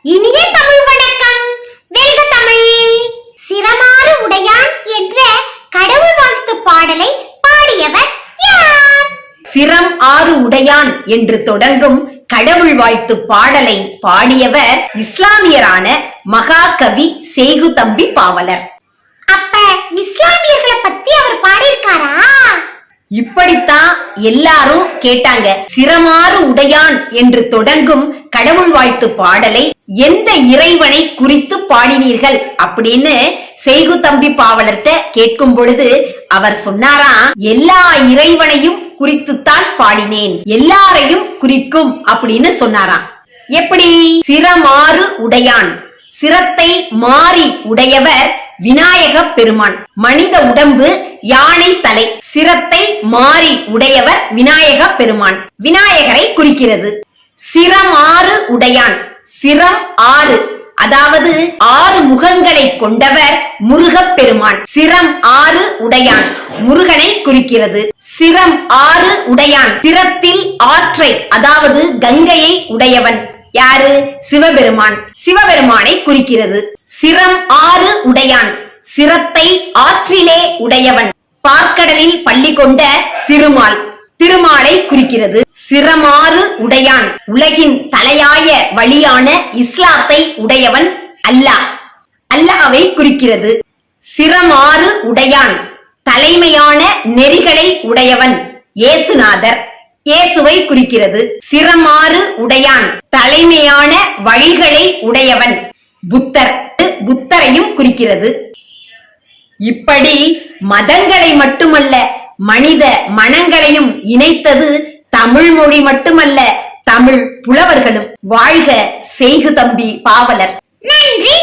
இனிய தமிழ் வணக்கம். வெல்க தமிழ். சிரமாறு உடையான் என்ற கடவுள் வாழ்த்து பாடலை பாடியவர் யார்? சிரம் ஆறு உடையான் என்று தொடங்கும் கடவுள் வாழ்த்து பாடலை பாடியவர் இஸ்லாமியரான மகாகவி செய்குதம்பி பாவலர். அப்ப இஸ்லாமியர்களை பத்தி அவர் பாடியிருக்காரா? இப்படித்தான் எல்லாரும் கேட்டாங்க. சிரமாறு உடையான் என்று தொடங்கும் கடவுள் வாழ்த்து பாடலை எந்த இறைவனை குறித்து பாடினீர்கள் அப்படின்னு செய்குதம்பி பாவலர்கிட்ட கேட்கும் பொழுது அவர் சொன்னாராம், எல்லா இறைவனையும் குறித்துத்தான் பாடினேன், எல்லாரையும் குறிக்கும் அப்படின்னு சொன்னாராம். எப்படி? சிரமாறு உடையான், சிரத்தை மாறி உடையவர் விநாயக பெருமான். மனித உடம்பு யானை தலை, சிரத்தை மாறி உடையவர் விநாயக பெருமான், விநாயகரை குறிக்கிறது. சிரம் ஆறு உடையான், சிரம் ஆறு, அதாவது 6 முகங்களை கொண்டவர் முருகப் பெருமான். சிரம் ஆறு உடையான் முருகனை குறிக்கிறது. சிரம் ஆறு உடையான், சிரத்தில் ஆற்றை அதாவது கங்கையை உடையவன் யாரு? சிவபெருமான், சிவபெருமானை குறிக்கிறது. சிரம் ஆறு உடையான், சிரத்தை ஆற்றிலே உடையவன், பார்க்கடலில் பள்ளி கொண்ட திருமால், திருமாலை குறிக்கிறது. சிரமாறு உடையான், உலகின் தலையாய வழியான இஸ்லாத்தை உடையவன் அல்லாஹ், அல்லாஹ்வை குறிக்கிறது. சிரமாறு உடையான், தலைமையான நெறிகளை உடையவன் இயேசுநாதர், இயேசுவை குறிக்கிறது. சிரமாறு உடையான், தலைமையான வழிகளை உடையவன் புத்தர், புத்தரையும் குறிக்கிறது. இப்படி மதங்களை மட்டுமல்ல மனித மனங்களையும் இணைத்தது தமிழ் மொழி மட்டுமல்ல, தமிழ் புலவர்களும். வாழ்க செய்குதம்பி பாவலர். நன்றி.